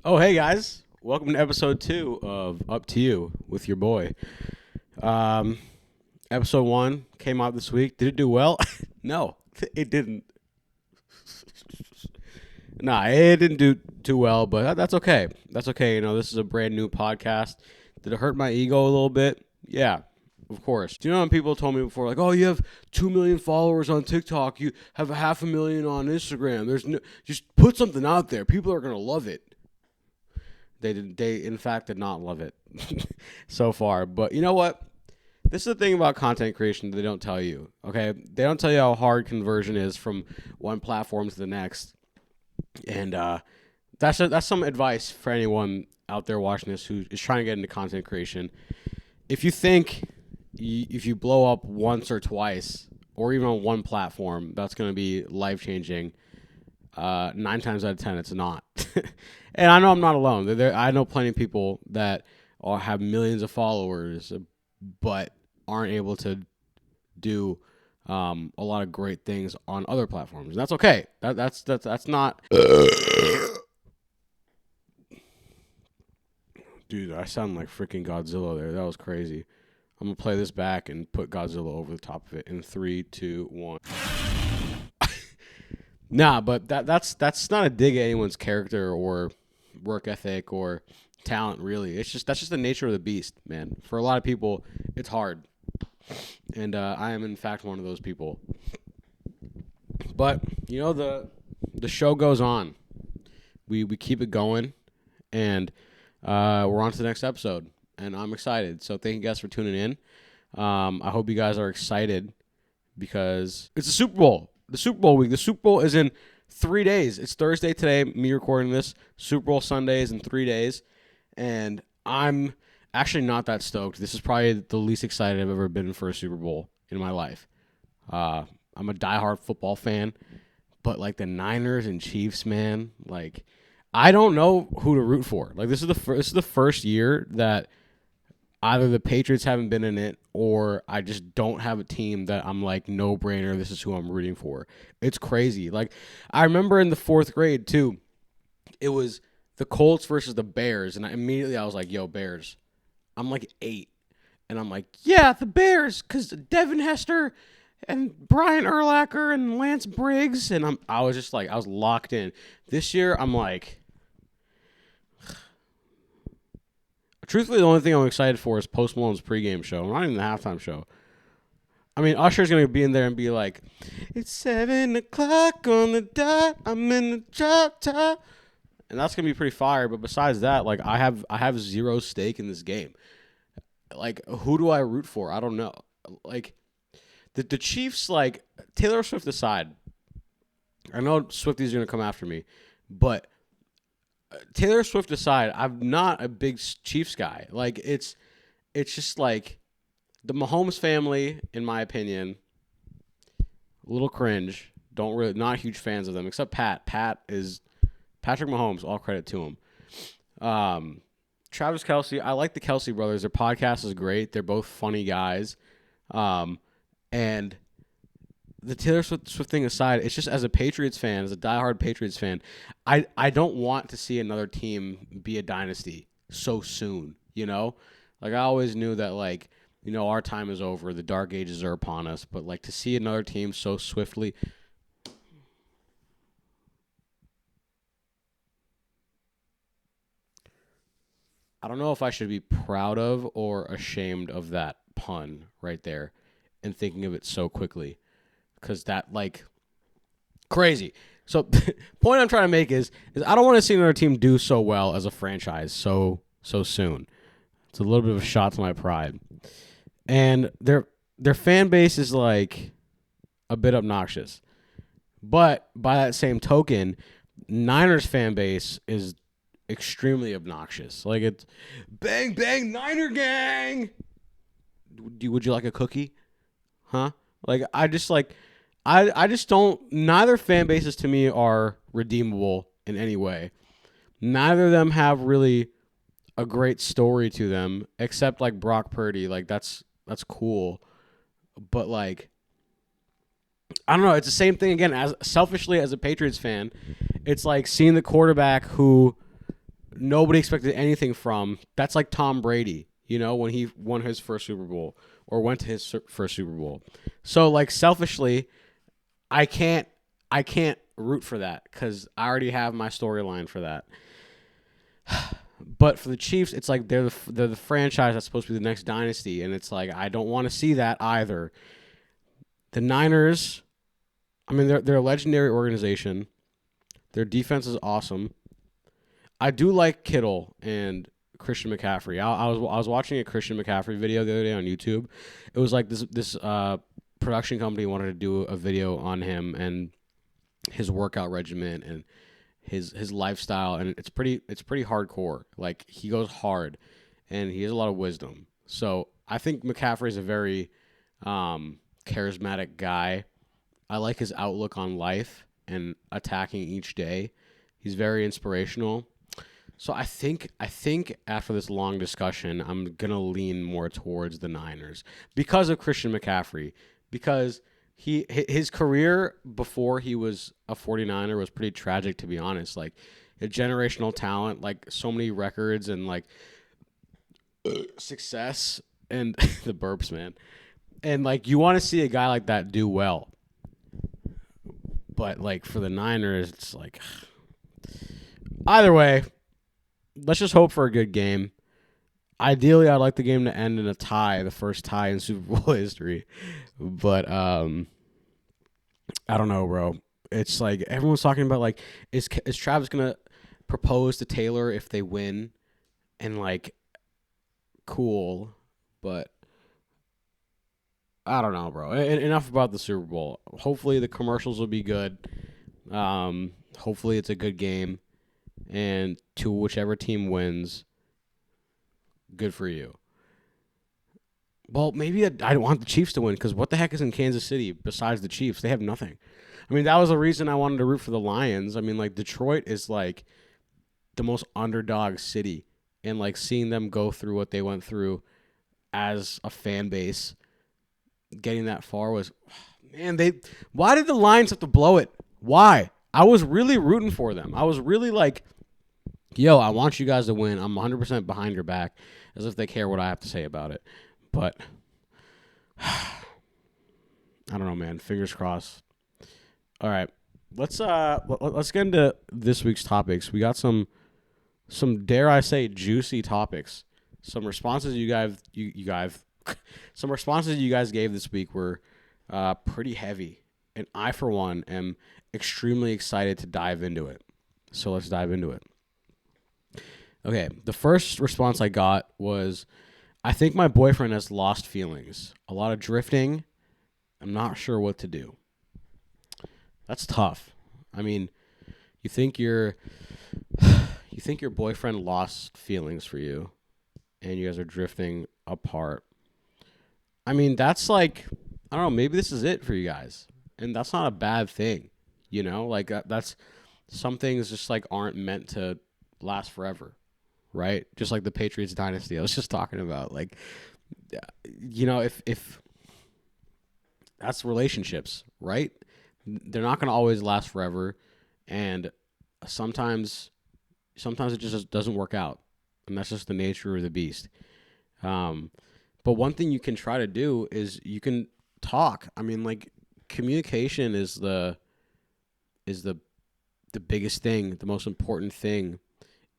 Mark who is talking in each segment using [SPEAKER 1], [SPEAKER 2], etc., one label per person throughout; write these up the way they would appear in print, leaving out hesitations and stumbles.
[SPEAKER 1] Oh, hey guys. Welcome to episode 2 of Up to You with your boy. Um, Episode 1 came out this week. Did it do well? No, it didn't. Nah, it didn't do too well, but that's okay. That's okay. This is a brand new podcast. Did it hurt my ego a little bit? Yeah, of course. Do you know when people told me before, like, oh, you have 2 million followers on TikTok, you have 500,000 on Instagram. Just put something out there. People are gonna love it. They in fact did not love it so far. But you know what? This is the thing about content creation that they don't tell you. Okay, they don't tell you how hard conversion is from one platform to the next, and that's some advice for anyone out there watching this who is trying to get into content creation. If you think if you blow up once or twice, or even on one platform, that's going to be life changing. 9 times out of 10, it's not. And I know I'm not alone. I know plenty of people that have millions of followers, but aren't able to do a lot of great things on other platforms. And that's okay. That's not. Dude, I sound like freaking Godzilla there. That was crazy. I'm gonna play this back and put Godzilla over the top of it in 3, 2, 1. Nah, but that's not a dig at anyone's character or work ethic or talent, really. That's just the nature of the beast, man. For a lot of people, it's hard, and I am in fact one of those people. But the show goes on. We keep it going, and we're on to the next episode, and I'm excited. So thank you guys for tuning in. I hope you guys are excited because it's the Super Bowl. The Super Bowl week. The Super Bowl is in 3 days. It's Thursday today, me recording this. Super Bowl Sunday is in 3 days. And I'm actually not that stoked. This is probably the least excited I've ever been for a Super Bowl in my life. I'm a diehard football fan. But, like, the Niners and Chiefs, man, like, I don't know who to root for. Like, this is the first year that either the Patriots haven't been in it or I just don't have a team that I'm like, no brainer, this is who I'm rooting for. It's crazy. Like, I remember in the 4th grade, too, it was the Colts versus the Bears, and I was like, yo, Bears. I'm like 8, and I'm like, yeah, the Bears, because Devin Hester and Brian Urlacher and Lance Briggs, and I was locked in. This year, I'm like, truthfully, the only thing I'm excited for is Post Malone's pregame show. Not even the halftime show. I mean, Usher's going to be in there and be like, it's 7 o'clock on the dot. I'm in the drop top. And that's going to be pretty fire. But besides that, like, I have zero stake in this game. Like, who do I root for? I don't know. Like, the Chiefs, like, Taylor Swift aside, I know Swifties are going to come after me, but Taylor Swift aside, I'm not a big Chiefs guy. Like, it's just like the Mahomes family, in my opinion, a little cringe. Not huge fans of them, except Pat. Patrick Mahomes, all credit to him. Travis Kelce, I like the Kelce brothers. Their podcast is great. They're both funny guys. And the Taylor Swift thing aside, it's just as a Patriots fan, as a diehard Patriots fan, I don't want to see another team be a dynasty so soon, Like, I always knew that, like, our time is over. The dark ages are upon us. But, like, to see another team so swiftly. I don't know if I should be proud of or ashamed of that pun right there and thinking of it so quickly. Because that, like, crazy. So, point I'm trying to make is I don't want to see another team do so well as a franchise so soon. It's a little bit of a shot to my pride. And their fan base is, like, a bit obnoxious. But by that same token, Niners fan base is extremely obnoxious. Like, it's bang, bang, Niner gang. Would you like a cookie? Huh? Like, I just don't. Neither fan bases to me are redeemable in any way. Neither of them have really a great story to them, except like Brock Purdy. Like, that's cool, but like, I don't know. It's the same thing again. As selfishly as a Patriots fan, it's like seeing the quarterback who nobody expected anything from. That's like Tom Brady, when he won his first Super Bowl or went to his first Super Bowl. So like selfishly, I can't root for that because I already have my storyline for that. But for the Chiefs, it's like they're the franchise that's supposed to be the next dynasty, and it's like I don't want to see that either. The Niners, I mean, they're a legendary organization. Their defense is awesome. I do like Kittle and Christian McCaffrey. I was watching a Christian McCaffrey video the other day on YouTube. It was like this production company wanted to do a video on him and his workout regimen and his lifestyle, and it's pretty hardcore. Like, he goes hard, and he has a lot of wisdom. So I think McCaffrey is a very charismatic guy. I like his outlook on life and attacking each day. He's very inspirational. So I think after this long discussion, I'm gonna lean more towards the Niners because of Christian McCaffrey. Because his career before he was a 49er was pretty tragic, to be honest. Like, a generational talent, like so many records and like success and the burps, man. And like, you want to see a guy like that do well. But like, for the Niners, it's like, either way, let's just hope for a good game. Ideally, I'd like the game to end in a tie, the first tie in Super Bowl history. But I don't know, bro. It's like everyone's talking about, like, is Travis gonna propose to Taylor if they win? And like, cool, but I don't know, bro. Enough about the Super Bowl. Hopefully the commercials will be good. Hopefully it's a good game, and to whichever team wins, good for you. Well, maybe I don't want the Chiefs to win, because what the heck is in Kansas City besides the Chiefs? They have nothing. I mean, that was the reason I wanted to root for the Lions. I mean, like, Detroit is like the most underdog city, and like seeing them go through what they went through as a fan base, getting that far was, man, why did the Lions have to blow it? Why? I was really rooting for them. I was really like, yo, I want you guys to win. I'm 100% behind your back, as if they care what I have to say about it. But I don't know, man. Fingers crossed. All right, let's get into this week's topics. We got some dare I say juicy topics. Some responses you guys some responses you guys gave this week were pretty heavy, and I, for one, am extremely excited to dive into it. So let's dive into it. Okay, the first response I got was, I think my boyfriend has lost feelings. A lot of drifting. I'm not sure what to do. That's tough. I mean, you think your boyfriend lost feelings for you, and you guys are drifting apart. I mean, that's like, I don't know, maybe this is it for you guys. And that's not a bad thing. Like, that's, some things just like aren't meant to last forever. Right? Just like the Patriots dynasty I was just talking about. Like, if that's relationships, right? They're not going to always last forever. And sometimes it just doesn't work out. And that's just the nature of the beast. But one thing you can try to do is you can talk. I mean, like, communication is the biggest thing, the most important thing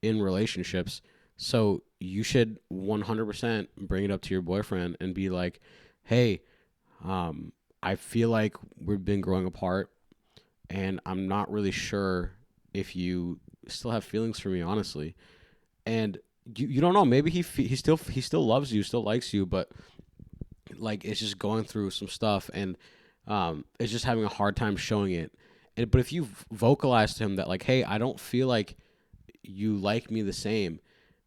[SPEAKER 1] in relationships. So you should 100% bring it up to your boyfriend and be like, hey, I feel like we've been growing apart, and I'm not really sure if you still have feelings for me, honestly. And you don't know, maybe he still loves you, still likes you, but like, it's just going through some stuff, and it's just having a hard time showing it. But if you vocalize to him that, like, hey, I don't feel like you like me the same,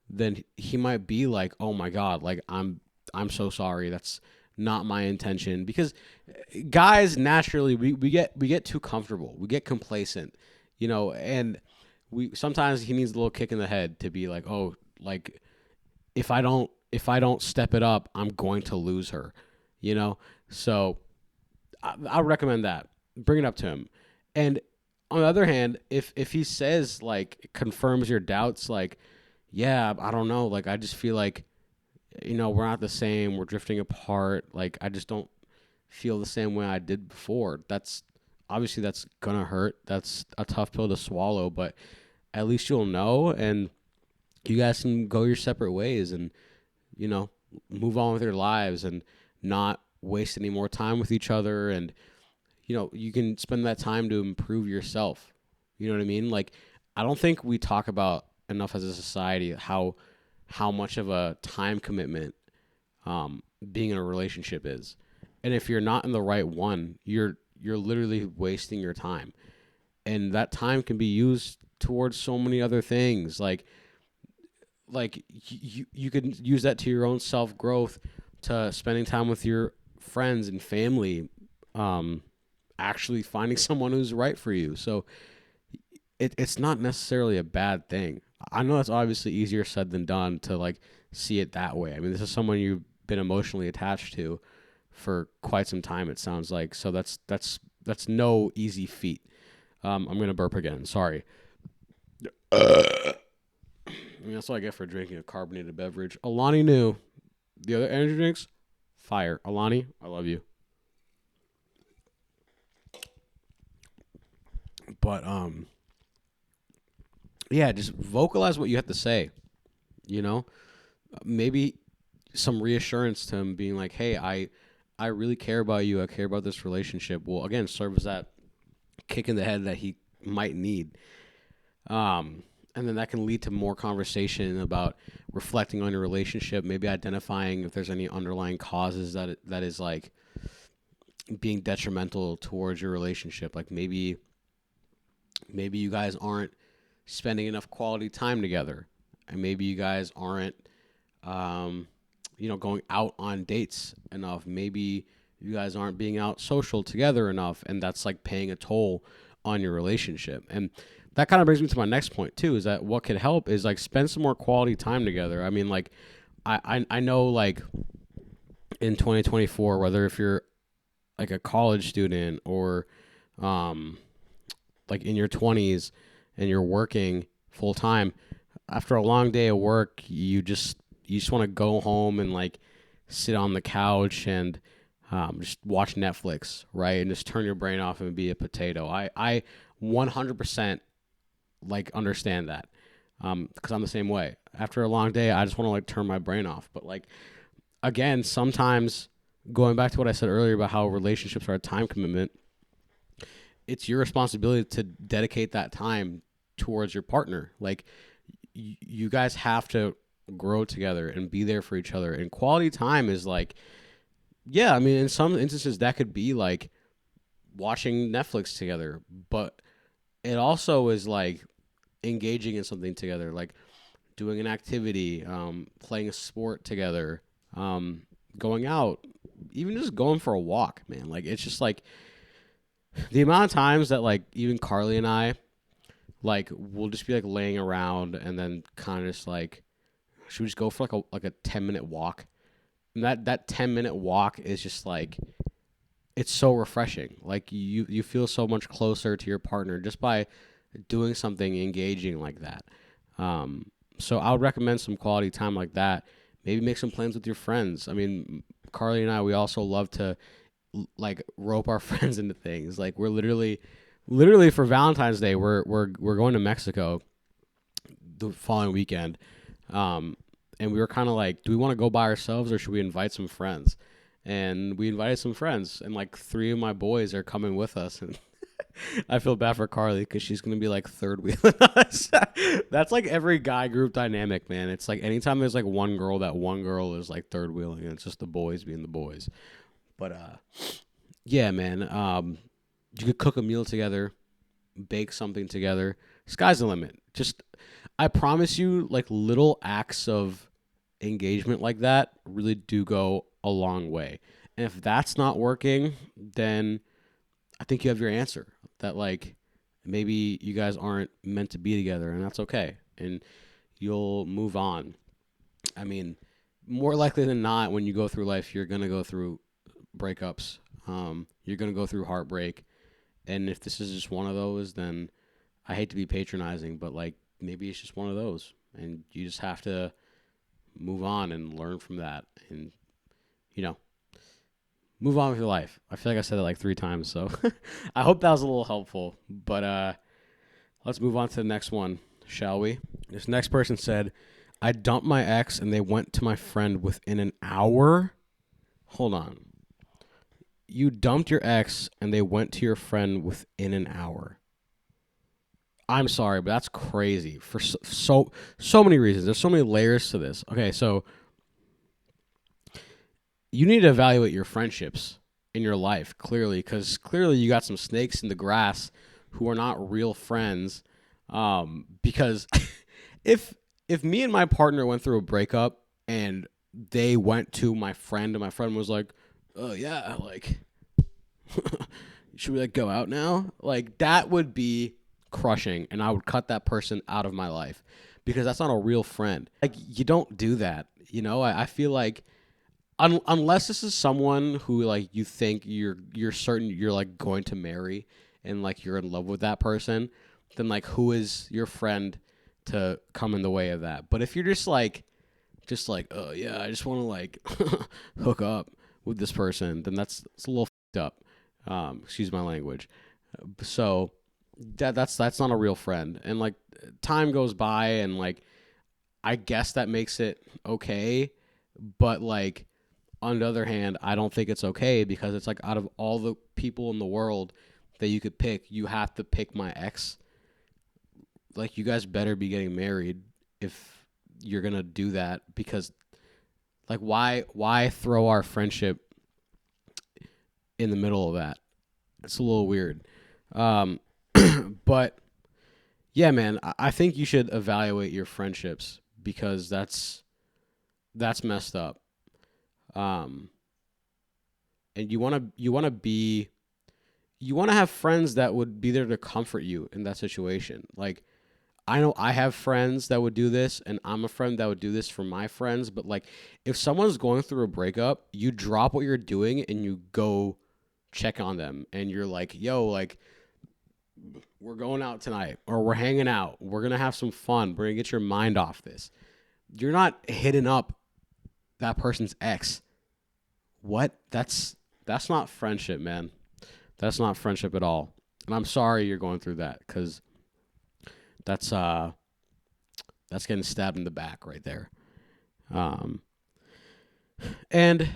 [SPEAKER 1] then he might be like, oh my God, like, I'm so sorry. That's not my intention. Because guys, naturally, we get too comfortable. We get complacent, and sometimes he needs a little kick in the head to be like, oh, like, if I don't step it up, I'm going to lose her, So I recommend that. Bring it up to him. And on the other hand, if he says, like, confirms your doubts, like, yeah, I don't know. Like, I just feel like, we're not the same. We're drifting apart. Like, I just don't feel the same way I did before. That's obviously that's gonna hurt. That's a tough pill to swallow, but at least you'll know, and you guys can go your separate ways and, you know, move on with your lives and not waste any more time with each other. And, you can spend that time to improve yourself. You know what I mean? Like, I don't think we talk about enough as a society how much of a time commitment being in a relationship is. And if you're not in the right one, you're literally wasting your time. And that time can be used towards so many other things. Like you can use that to your own self growth, to spending time with your friends and family, um, actually finding someone who's right for you. So it's not necessarily a bad thing. I know that's obviously easier said than done to like see it that way. I mean, this is someone you've been emotionally attached to for quite some time. It sounds like so. That's no easy feat. I'm gonna burp again. Sorry. I mean, that's what I get for drinking a carbonated beverage. Alani knew. The other energy drinks, fire. Alani, I love you. But yeah, just vocalize what you have to say. You know, maybe some reassurance to him, being like, "Hey, I really care about you. I care about this relationship." Will again serve as that kick in the head that he might need. And then that can lead to more conversation about reflecting on your relationship, maybe identifying if there's any underlying causes that is like being detrimental towards your relationship. Like maybe you guys aren't spending enough quality time together, and maybe you guys aren't um, going out on dates enough. Maybe you guys aren't being out social together enough, and that's like paying a toll on your relationship. And that kind of brings me to my next point too, is that what could help is like spend some more quality time together. I mean, like I know like in 2024, whether if you're like a college student or um like in your 20s and you're working full time, after a long day of work, you just want to go home and like sit on the couch and just watch Netflix, right? And just turn your brain off and be a potato. I 100% like understand that because I'm the same way. After a long day, I just want to like turn my brain off. But like again, sometimes going back to what I said earlier about how relationships are a time commitment, it's your responsibility to dedicate that time towards your partner. Like you guys have to grow together and be there for each other. And quality time is like, yeah, I mean, in some instances that could be like watching Netflix together, but it also is like engaging in something together, like doing an activity, playing a sport together, going out, even just going for a walk, man. Like it's just like the amount of times that like even Carly and I like we'll just be like laying around and then kind of just like should we just go for like a 10-minute walk? And that 10-minute walk is just like it's so refreshing. Like you feel so much closer to your partner just by doing something engaging like that. So I would recommend some quality time like that. Maybe make some plans with your friends. I mean, Carly and I, we also love to like rope our friends into things. Like we're literally for Valentine's Day, we're going to Mexico the following weekend. And we were kind of like, do we want to go by ourselves or should we invite some friends? And we invited some friends, and like three of my boys are coming with us. And I feel bad for Carly because she's gonna be like third wheeling us. That's like every guy group dynamic, man. It's like anytime there's like one girl, that one girl is like third wheeling, and it's just the boys being the boys. But yeah, man. You could cook a meal together, bake something together. Sky's the limit. Just I promise you, like little acts of engagement like that really do go a long way. And if that's not working, then I think you have your answer. That like maybe you guys aren't meant to be together, and that's okay. And you'll move on. I mean, more likely than not, when you go through life, you're gonna go through breakups. You're gonna go through heartbreak. And if this is just one of those, then I hate to be patronizing, but like maybe it's just one of those. and you just have to move on and learn from that, and you know, move on with your life. I feel like I said it like 3 times, so I hope that was a little helpful. But let's move on to the next one, shall we? This next person said, I dumped my ex and they went to my friend within an hour. Hold on. You dumped your ex and they went to your friend within an hour. I'm sorry, but that's crazy for so many reasons. There's so many layers to this. Okay, so you need to evaluate your friendships in your life, clearly, because clearly you got some snakes in the grass who are not real friends. Because if me and my partner went through a breakup and they went to my friend and my friend was like, oh yeah, like should we like go out now? Like that would be crushing, and I would cut that person out of my life because that's not a real friend. Like you don't do that. You know, I feel like unless this is someone who like you think you're certain you're like going to marry and like you're in love with that person, then like who is your friend to come in the way of that? But if you're just like oh yeah, I just want to like hook up with this person, then it's a little fucked up. Excuse my language. So that's not a real friend. And like time goes by and like I guess that makes it okay, but like on the other hand, I don't think it's okay because it's like out of all the people in the world that you could pick, you have to pick my ex. Like you guys better be getting married if you're going to do that, because like why throw our friendship in the middle of that? It's a little weird. Um but yeah, man, I think you should evaluate your friendships because that's messed up. Um and you want to have friends that would be there to comfort you in that situation. Like I know I have friends that would do this, and I'm a friend that would do this for my friends, but like if someone's going through a breakup, you drop what you're doing and you go check on them, and you're like, "Yo, like we're going out tonight or we're hanging out. We're going to have some fun. We're going to get your mind off this." You're not hitting up that person's ex. What? That's not friendship, man. That's not friendship at all. And I'm sorry you're going through that, cuz that's that's getting stabbed in the back right there. Um, and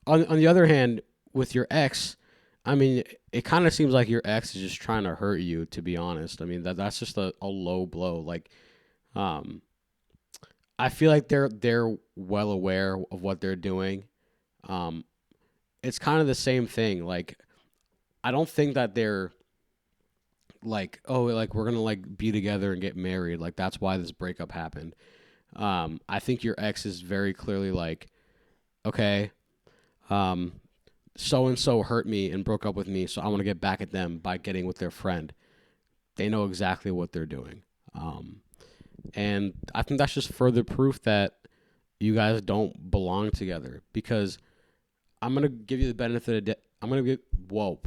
[SPEAKER 1] on the other hand, with your ex, I mean, it kind of seems like your ex is just trying to hurt you. To be honest, I mean that's just a low blow. Like, um, I feel like they're well aware of what they're doing. Um, it's kind of the same thing. Like, I don't think that they're like, oh, like we're gonna like be together and get married. Like that's why this breakup happened. I think your ex is very clearly like, okay, um, so and so hurt me and broke up with me, so I want to get back at them by getting with their friend. They know exactly what they're doing. And I think that's just further proof that you guys don't belong together, because I'm gonna give you the benefit of I'm gonna give whoa,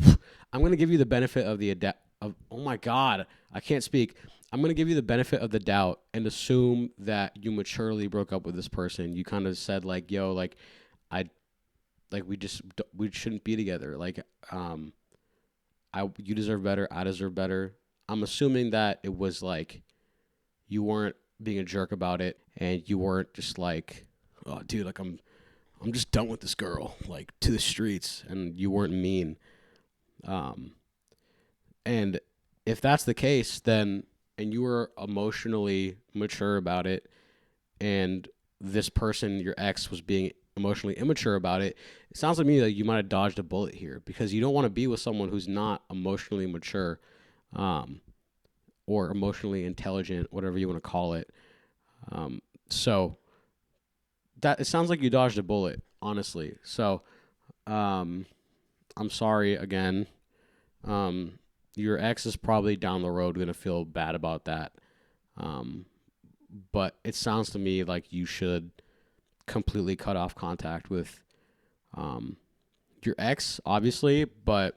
[SPEAKER 1] I'm gonna give you the benefit of the of oh my god, I can't speak. I'm gonna give you the benefit of the doubt and assume that you maturely broke up with this person. You kind of said like, yo, like I like we shouldn't be together. Like I you deserve better. I deserve better. I'm assuming that it was like you weren't being a jerk about it, and you weren't just like, oh, dude, like I'm just done with this girl, like to the streets, and you weren't mean. Um, and if that's the case, then and you were emotionally mature about it, and this person, your ex, was being emotionally immature about it, it sounds to me like you might have dodged a bullet here, because you don't want to be with someone who's not emotionally mature, um, or emotionally intelligent, whatever you want to call it. So that it sounds like you dodged a bullet, honestly. So, um, I'm sorry again. Um, your ex is probably down the road gonna feel bad about that. Um, but it sounds to me like you should completely cut off contact with um, your ex, obviously, but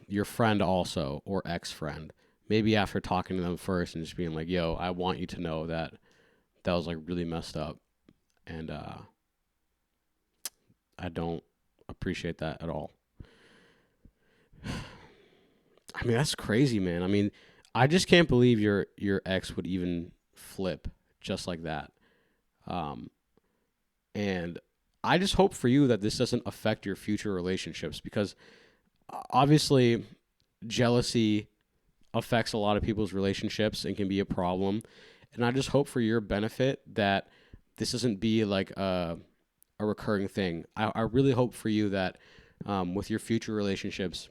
[SPEAKER 1] your friend also, or ex friend, maybe after talking to them first and just being like, yo, I want you to know that that was like really messed up. And I don't appreciate that at all. I mean, that's crazy, man. I mean, I just can't believe your ex would even flip just like that. Um, and I just hope for you that this doesn't affect your future relationships because obviously jealousy affects a lot of people's relationships and can be a problem. And I just hope for your benefit that this doesn't be like a recurring thing. I really hope for you that with your future relationships,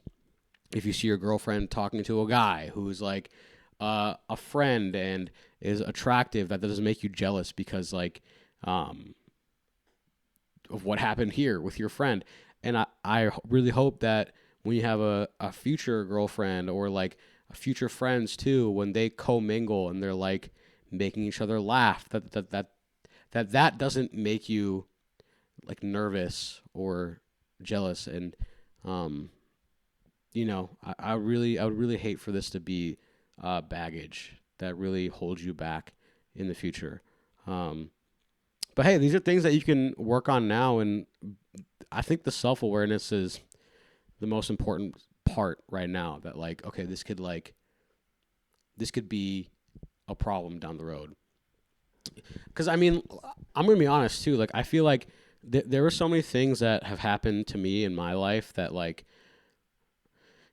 [SPEAKER 1] if you see your girlfriend talking to a guy who's like a friend and is attractive, that doesn't make you jealous because like of what happened here with your friend. And I really hope that when you have a future girlfriend or like a future friends too, when they commingle and they're like making each other laugh, that doesn't make you like nervous or jealous. And um, I would really hate for this to be baggage that really holds you back in the future. Um, but hey, these are things that you can work on now, and I think the self awareness is the most important part right now. That like, okay, this could be a problem down the road. Because I mean, I'm gonna be honest too. Like, I feel like there were so many things that have happened to me in my life that like,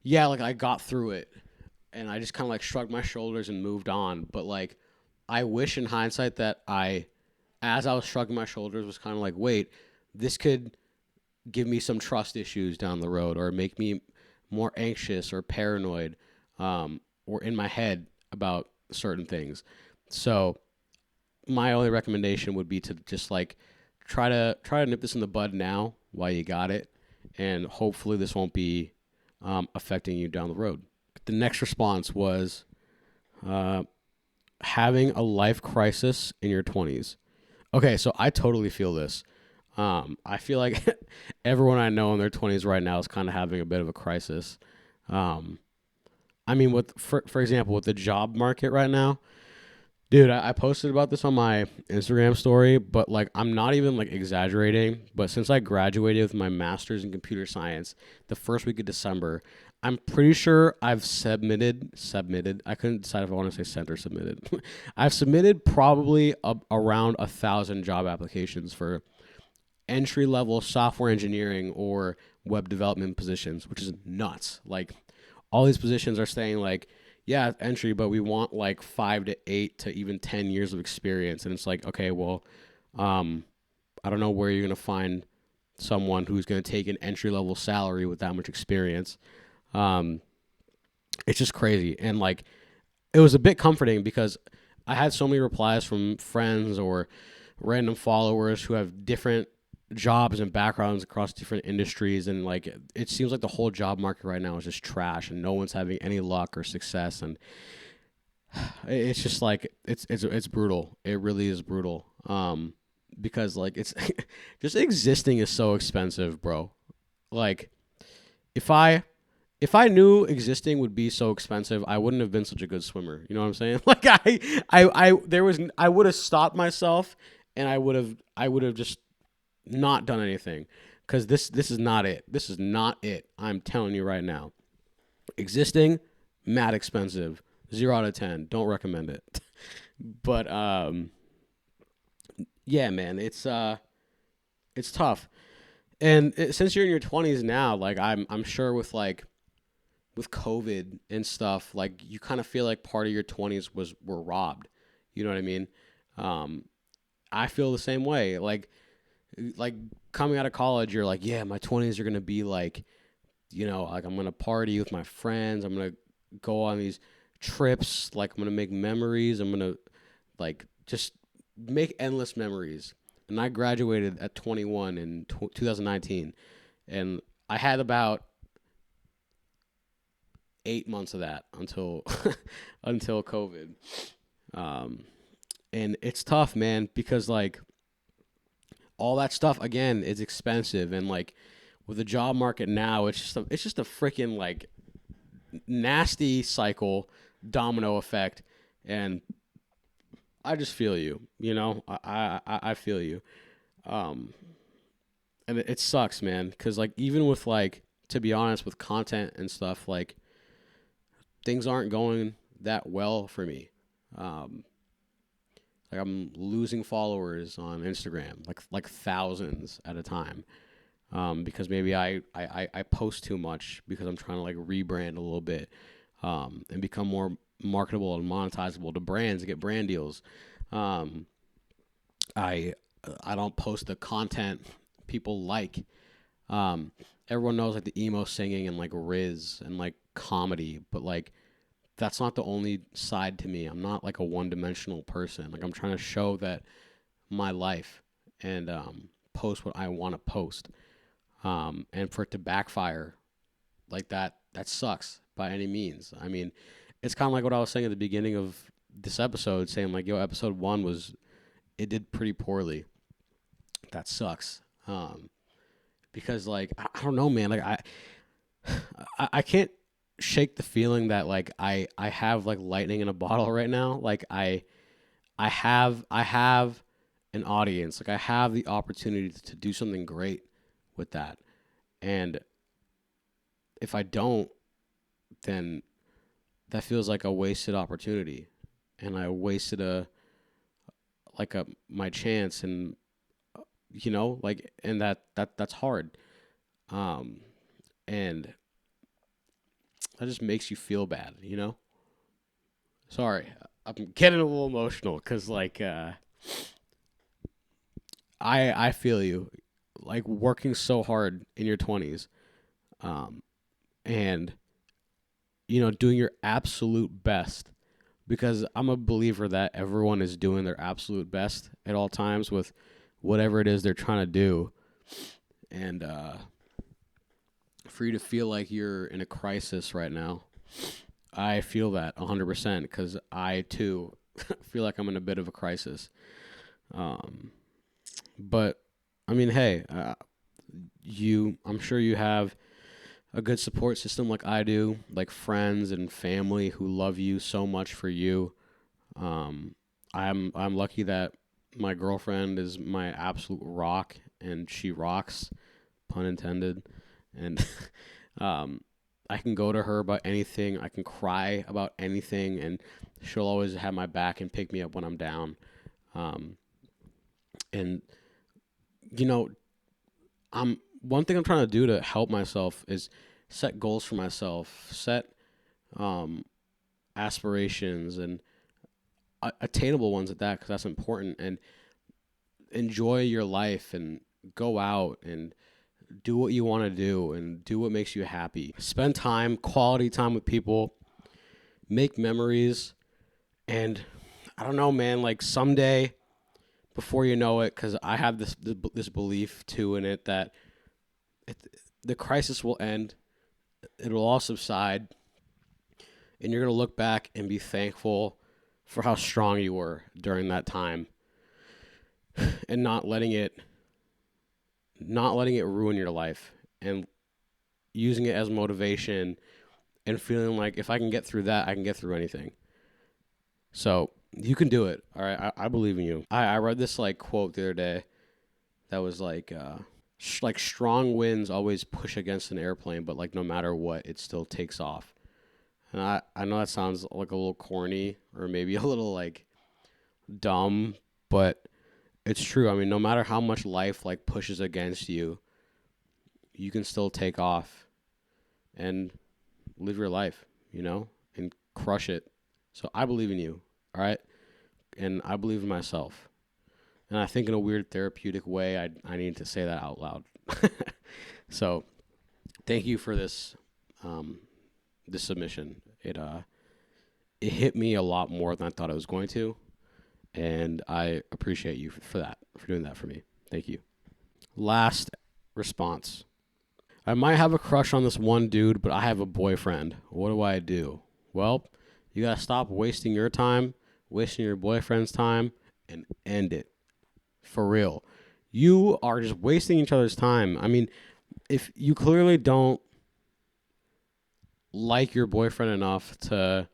[SPEAKER 1] yeah, like I got through it, and I just kind of like shrugged my shoulders and moved on. But like, I wish in hindsight that as I was shrugging my shoulders, was kind of like, wait, this could give me some trust issues down the road, or make me more anxious or paranoid, or in my head about certain things. So my only recommendation would be to just like try to nip this in the bud now while you got it, and hopefully this won't be affecting you down the road. The next response was uh, having a life crisis in your 20s. Okay, so I totally feel this. I feel like everyone I know in their 20s right now is kind of having a bit of a crisis. Um, I mean, for example, with the job market right now, dude, I posted about this on my Instagram story, but like I'm not even like exaggerating. But since I graduated with my master's in computer science the first week of December, I'm pretty sure I've submitted. I couldn't decide if I want to say sent or submitted. I've submitted probably around 1,000 job applications for entry level software engineering or web development positions, which is nuts. Like all these positions are saying like, yeah, entry, but we want like 5 to 8 to even 10 years of experience. And it's like, okay, well, um, I don't know where you're going to find someone who's going to take an entry level salary with that much experience. Um, it's just crazy. And like, it was a bit comforting because I had so many replies from friends or random followers who have different jobs and backgrounds across different industries, and like it seems like the whole job market right now is just trash and no one's having any luck or success. And it's just like it's brutal. It really is brutal. Because like it's just existing is so expensive, bro. Like if I knew existing would be so expensive, I wouldn't have been such a good swimmer. You know what I'm saying? Like I would have stopped myself, and I would have just not done anything, because this is not it. This is not it. I'm telling you right now. Existing, mad expensive. 0 out of 10. Don't recommend it. But yeah, man, it's tough. And since you're in your 20s now, like I'm sure with COVID and stuff, like you kind of feel like part of your 20s were robbed. You know what I mean? Um, I feel the same way. Like coming out of college, you're like, yeah, my 20s are gonna be like, like I'm gonna party with my friends. I'm gonna go on these trips. Like I'm gonna make memories. I'm gonna like just make endless memories. And I graduated at 21 in 2019, and I had about 8 months of that until until COVID. Um, and it's tough, man, because like all that stuff again is expensive, and like with the job market now, it's just a freaking like nasty cycle domino effect. And I just feel you. I feel you. Um, and it sucks, man, because like even with like to be honest with content and stuff, like things aren't going that well for me. Um, like I'm losing followers on Instagram, like thousands at a time. Because maybe I post too much because I'm trying to like rebrand a little bit, and become more marketable and monetizable to brands to get brand deals. Um, I I don't post the content people like. Um, Everyone knows like the emo singing and like Riz and like comedy, but like that's not the only side to me. I'm not like a one dimensional person. Like I'm trying to show that my life and post what I want to post. And for it to backfire like that sucks by any means. I mean, it's kind of like what I was saying at the beginning of this episode, saying like, yo, episode one it did pretty poorly. That sucks. Because like I don't know, man. Like I can't shake the feeling that like I have like lightning in a bottle right now. Like I have an audience. Like I have the opportunity to do something great with that. And if I don't, then that feels like a wasted opportunity. And I wasted a like a my chance, and like, and that's hard. Um and that just makes you feel bad. Sorry, I'm getting a little emotional because like I feel you, like working so hard in your 20s, um and doing your absolute best, because I'm a believer that everyone is doing their absolute best at all times with whatever it is they're trying to do. And for you to feel like you're in a crisis right now, I feel that 100% because I too feel like I'm in a bit of a crisis. Um, but I mean, hey, I'm sure you have a good support system like I do, like friends and family who love you so much for you. Um, I'm lucky that my girlfriend is my absolute rock, and she rocks, pun intended. And um, I can go to her about anything. I can cry about anything, and she'll always have my back and pick me up when I'm down. Um, and you know, I'm one thing I'm trying to do to help myself is set goals for myself, set um, aspirations, and attainable ones at that, because that's important. And enjoy your life and go out and do what you want to do and do what makes you happy. Spend time, quality time with people, make memories, and I don't know, man. Like someday, before you know it, because I have this belief too in it that it, the crisis will end, it will all subside, and you're gonna look back and be thankful for how strong you were during that time, and not letting it ruin your life, and using it as motivation, and feeling like if I can get through that, I can get through anything. So you can do it. All right, I believe in you. I read this like quote the other day that was like strong winds always push against an airplane, but like no matter what, it still takes off. And I know that sounds like a little corny or maybe a little like dumb, but it's true. I mean, no matter how much life like pushes against you, you can still take off and live your life, and crush it. So I believe in you, all right? And I believe in myself. And I think in a weird therapeutic way, I need to say that out loud. So thank you for this submission. It hit me a lot more than I thought it was going to, and I appreciate you for doing that for me. Thank you. Last response. I might have a crush on this one dude, but I have a boyfriend. What do I do? Well, you gotta stop wasting your time, wasting your boyfriend's time, and end it. For real. You are just wasting each other's time. I mean, if you clearly don't like your boyfriend enough to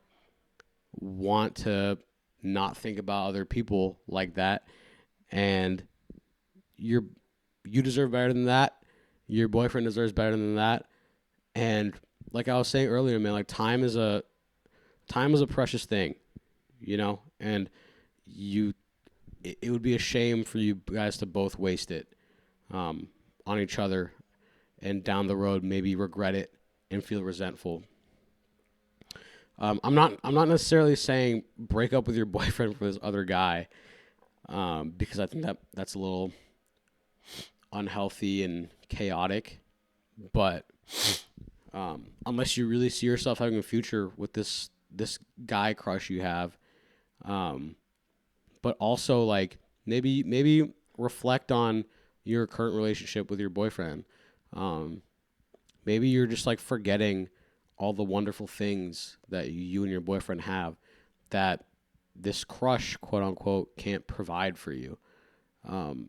[SPEAKER 1] want to not think about other people like that, and you're you deserve better than that. Your boyfriend deserves better than that. And like I was saying earlier, man, like time is a precious thing, and you it would be a shame for you guys to both waste it on each other, and down the road maybe regret it and feel resentful. I'm not necessarily saying break up with your boyfriend for this other guy, because I think that's a little unhealthy and chaotic. But unless you really see yourself having a future with this guy crush you have, um, but also like maybe reflect on your current relationship with your boyfriend. Um, Maybe you're just like forgetting all the wonderful things that you and your boyfriend have that this crush, quote unquote, can't provide for you.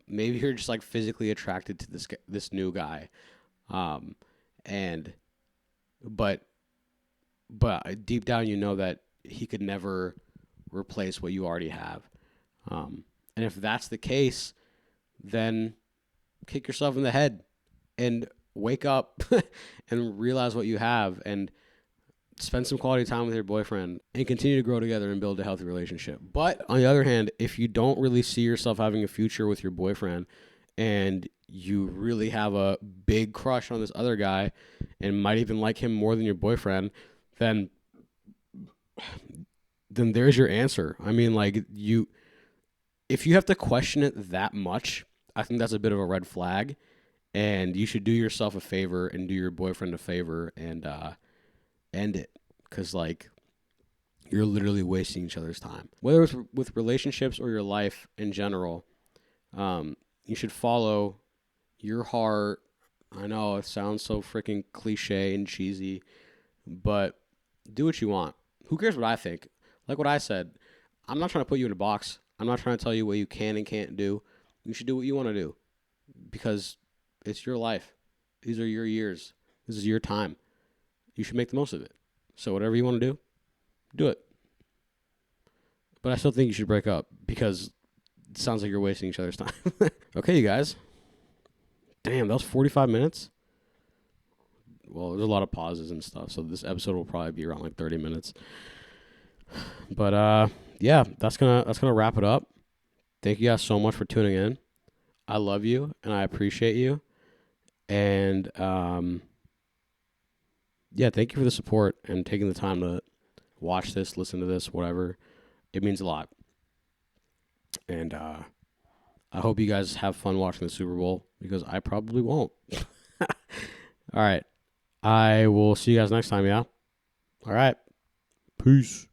[SPEAKER 1] Maybe you're just like physically attracted to this new guy, um, and but deep down you know that he could never replace what you already have. And if that's the case, then kick yourself in the head and wake up and realize what you have, and spend some quality time with your boyfriend and continue to grow together and build a healthy relationship. But on the other hand, if you don't really see yourself having a future with your boyfriend, and you really have a big crush on this other guy and might even like him more than your boyfriend, then there's your answer. I mean, like, if you have to question it that much, I think that's a bit of a red flag, and you should do yourself a favor and do your boyfriend a favor and end it, because like you're literally wasting each other's time. Whether it's with relationships or your life in general, you should follow your heart. I know it sounds so freaking cliche and cheesy, but do what you want. Who cares what I think? Like what I said, I'm not trying to put you in a box. I'm not trying to tell you what you can and can't do. You should do what you want to do, because it's your life. These are your years. This is your time. You should make the most of it. So whatever you want to do it. But I still think you should break up, because it sounds like you're wasting each other's time. Okay, you guys. Damn, that was 45 minutes. Well, there's a lot of pauses and stuff, so this episode will probably be around like 30 minutes. But yeah, that's gonna wrap it up. Thank you guys so much for tuning in. I love you and I appreciate you. And yeah, thank you for the support and taking the time to watch this, listen to this, whatever. It means a lot. And I hope you guys have fun watching the Super Bowl, because I probably won't. All right. I will see you guys next time, yeah? All right. Peace.